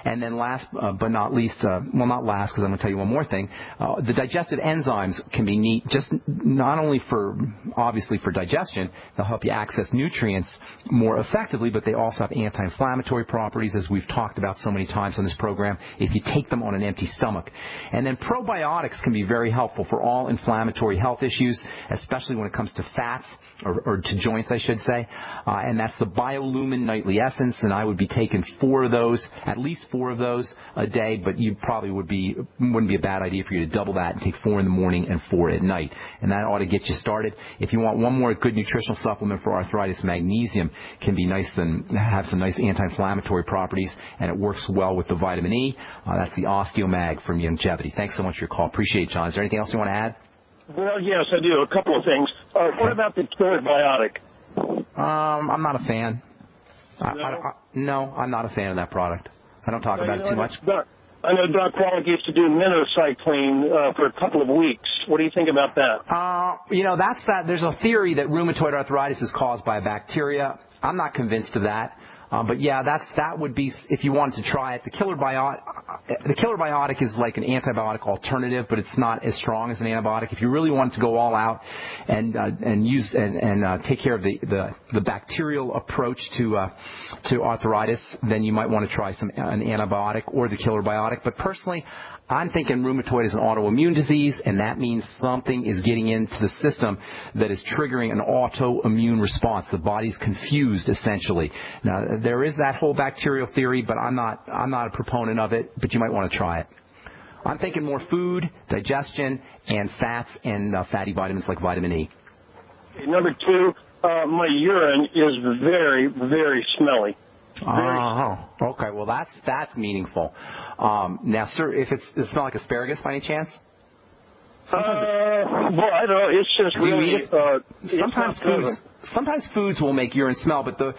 And then last but not least, well, not last because I'm going to tell you one more thing, the digestive enzymes can be neat just not only for, obviously for digestion, they'll help you access nutrients more effectively, but they also have anti-inflammatory properties, as we've talked about so many times on this program, if you take them on an empty stomach. And then probiotics can be very helpful for all inflammatory health issues, especially when it comes to fats, or to joints, I should say. And that's the Biolumin Nightly Essence, and I would be taking 4 of those, at least 4 of those a day, but you probably wouldn't be a bad idea for you to double that and take 4 in the morning and 4 at night. And that ought to get you started. If you want one more good nutritional supplement for arthritis, magnesium can be nice and have some nice anti-inflammatory properties, and it works well with the vitamin E. That's the Osteomag from Longevity. Thanks so much for your call. Appreciate it, John. Is there anything else you want to add? Well, yes, I do. A couple of things. What about the probiotic? I'm not a fan. No, I'm not a fan of that product. I don't talk about it too much. I know Doc Wallach used to do minocycline for a couple of weeks. What do you think about that? There's a theory that rheumatoid arthritis is caused by a bacteria. I'm not convinced of that. But yeah, that would be, if you wanted to try it. The killer biotic is like an antibiotic alternative, but it's not as strong as an antibiotic. If you really wanted to go all out and take care of the bacterial approach to arthritis, then you might want to try an antibiotic or the killer biotic. But personally, I'm thinking rheumatoid is an autoimmune disease, and that means something is getting into the system that is triggering an autoimmune response. The body's confused, essentially. Now, there is that whole bacterial theory, but I'm not a proponent of it, but you might want to try it. I'm thinking more food, digestion, and fats and fatty vitamins like vitamin E. Number 2, my urine is very, very smelly. Oh, okay. Well, that's meaningful. Now, sir, does it smell like asparagus by any chance? Well, I don't know. It's just really. Sometimes foods will make urine smell, but the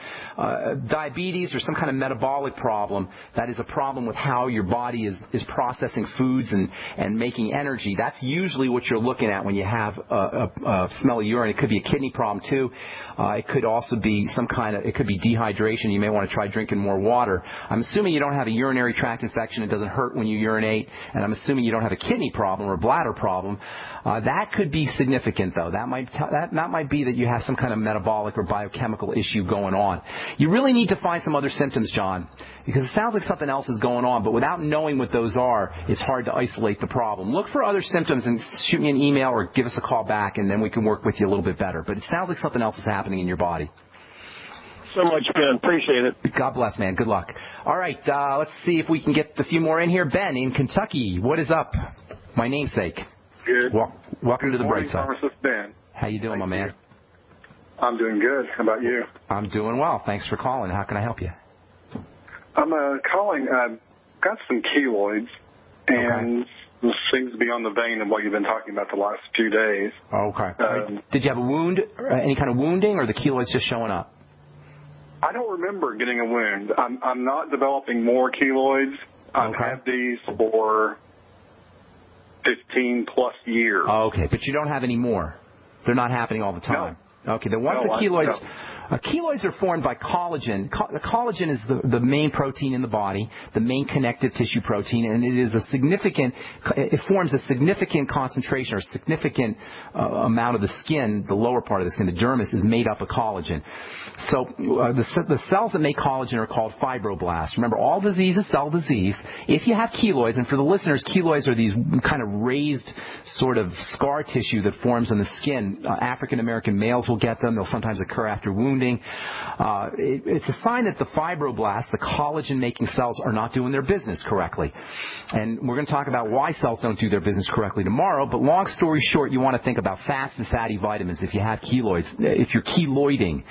diabetes or some kind of metabolic problem, that is a problem with how your body is processing foods and making energy. That's usually what you're looking at when you have a smelly urine. It could be a kidney problem too. It could also be it could be dehydration. You may want to try drinking more water. I'm assuming you don't have a urinary tract infection. It doesn't hurt when you urinate. And I'm assuming you don't have a kidney problem or a bladder problem. That could be significant, though. That might be that you have some kind of metabolic or biochemical issue going on. You really need to find some other symptoms, John, because it sounds like something else is going on, but without knowing what those are, it's hard to isolate the problem. Look for other symptoms and shoot me an email or give us a call back, and then we can work with you a little bit better. But it sounds like something else is happening in your body. So much, Ben. Appreciate it. God bless, man. Good luck. All right, let's see if we can get a few more in here. Ben in Kentucky, what is up? My namesake. Good. Welcome to the Brightside. Pharmacist Ben. How you doing, my man? I'm doing good. How about you? I'm doing well. Thanks for calling. How can I help you? I'm calling. I've got some keloids, and this seems to be on the vein of what you've been talking about the last few days. Okay. Did you have a wound, any kind of wounding, or the keloids just showing up? I don't remember getting a wound. I'm not developing more keloids. I've had these for 15-plus years. Okay, but you don't have any more. They're not happening all the time. No. Okay, keloids are formed by collagen. Collagen is the main protein in the body, the main connective tissue protein, and it forms a significant concentration or significant amount of the skin, the lower part of the skin, the dermis, is made up of collagen. So the cells that make collagen are called fibroblasts. Remember, all disease is cell disease. If you have keloids, and for the listeners, keloids are these kind of raised sort of scar tissue that forms on the skin. African-American males will get them. They'll sometimes occur after wounding. It's a sign that the fibroblasts, the collagen-making cells, are not doing their business correctly. And we're going to talk about why cells don't do their business correctly tomorrow. But long story short, you want to think about fats and fatty vitamins if you have keloids, if you're keloiding,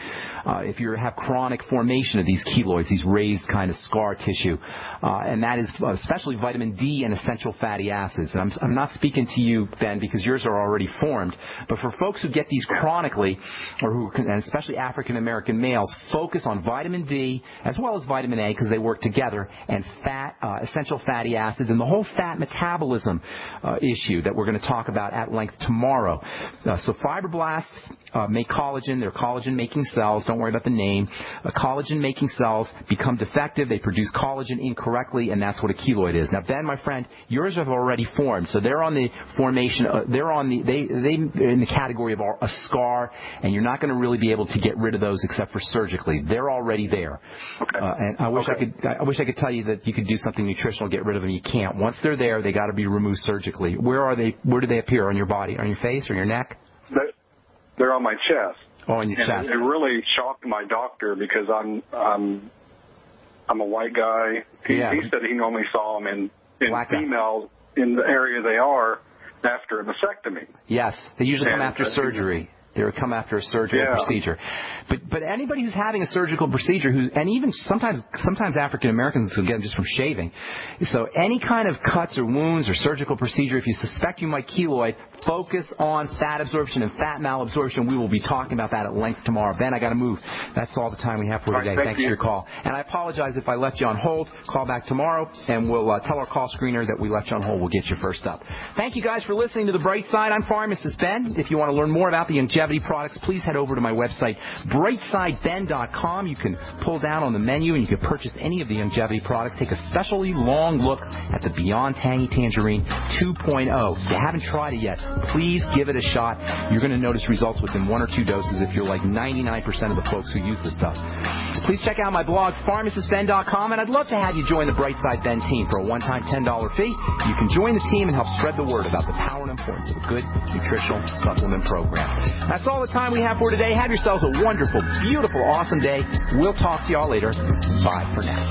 if you have chronic formation of these keloids, these raised kind of scar tissue. And that is especially vitamin D and essential fatty acids. And I'm not speaking to you, Ben, because yours are already formed. But for folks who get these chronically, and especially African American males, focus on vitamin D as well as vitamin A because they work together, and essential fatty acids, and the whole fat metabolism issue that we're going to talk about at length tomorrow. So fibroblasts make collagen. They're collagen-making cells. Don't worry about the name. Collagen-making cells become defective. They produce collagen incorrectly, and that's what a keloid is. Now, Ben, my friend, yours have already formed, so they're on the formation. They're in the category of a scar, and you're not going to really be able to get rid of those except for surgically. They're already there. Okay. And I wish I could tell you that you could do something nutritional to get rid of them. You can't. Once they're there, they got to be removed surgically. Where are they? Where do they appear on your body? On your face or your neck? They're on my chest. Oh, on your chest. It really shocked my doctor because I'm a white guy. He said he normally saw them in females in the area they are after a vasectomy. Yes, they usually come after surgery. They would come after a surgical procedure. But anybody who's having a surgical procedure, and even sometimes African Americans will get them just from shaving. So any kind of cuts or wounds or surgical procedure, if you suspect you might keloid, focus on fat absorption and fat malabsorption. We will be talking about that at length tomorrow. Ben, I got to move. That's all the time we have for today. Thanks for your call. And I apologize if I left you on hold. Call back tomorrow, and we'll tell our call screener that we left you on hold. We'll get you first up. Thank you guys for listening to The Brightside. I'm Pharmacist Ben. If you want to learn more about the longevity products, please head over to my website, brightsideben.com. You can pull down on the menu and you can purchase any of the longevity products. Take a specially long look at the Beyond Tangy Tangerine 2.0. If you haven't tried it yet, please give it a shot. You're going to notice results within 1 or 2 doses if you're like 99% of the folks who use this stuff. Please check out my blog, pharmacistben.com, and I'd love to have you join the Brightside Ben team for a one-time $10 fee. You can join the team and help spread the word about the power and importance of a good nutritional supplement program. That's all the time we have for today. Have yourselves a wonderful, beautiful, awesome day. We'll talk to y'all later. Bye for now.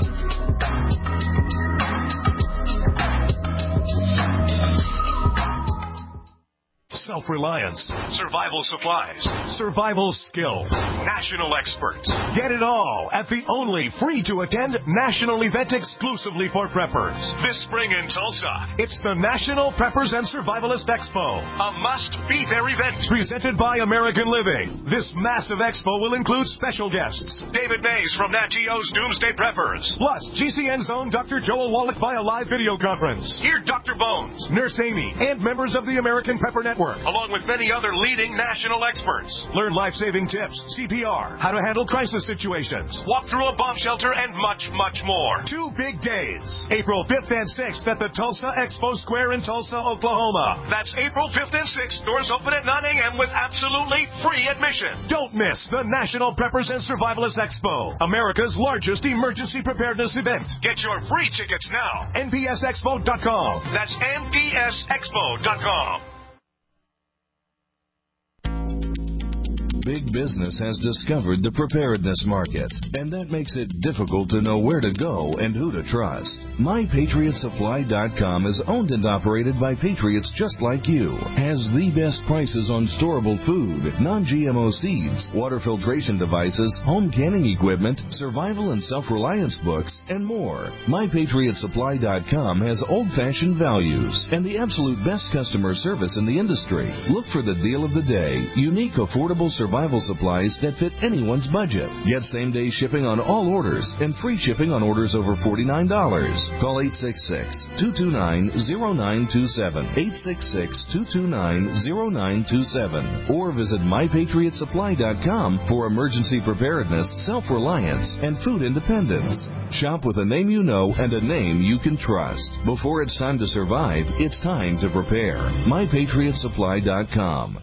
Self-reliance, survival supplies, survival skills, national experts. Get it all at the only free-to-attend national event exclusively for preppers. This spring in Tulsa, it's the National Preppers and Survivalist Expo, a must-be-there event presented by American Living. This massive expo will include special guests, David Mays from Nat Geo's Doomsday Preppers, plus GCN's own Dr. Joel Wallach via live video conference. Hear Dr. Bones, Nurse Amy, and members of the American Prepper Network, along with many other leading national experts. Learn life-saving tips, CPR, how to handle crisis situations, walk through a bomb shelter, and much, much more. 2 big days, April 5th and 6th at the Tulsa Expo Square in Tulsa, Oklahoma. That's April 5th and 6th. Doors open at 9 a.m. with absolutely free admission. Don't miss the National Preppers and Survivalists Expo, America's largest emergency preparedness event. Get your free tickets now. NPSExpo.com. That's NPSExpo.com. Big business has discovered the preparedness market, and that makes it difficult to know where to go and who to trust. MyPatriotSupply.com is owned and operated by patriots just like you. Has the best prices on storable food, non-GMO seeds, water filtration devices, home canning equipment, survival and self-reliance books, and more. MyPatriotSupply.com has old-fashioned values and the absolute best customer service in the industry. Look for the deal of the day, unique, affordable survival supplies that fit anyone's budget. Get same-day shipping on all orders and free shipping on orders over $49. Call 866-229-0927, 866-229-0927, or visit MyPatriotSupply.com for emergency preparedness, self-reliance, and food independence. Shop with a name you know and a name you can trust. Before it's time to survive, it's time to prepare. MyPatriotSupply.com.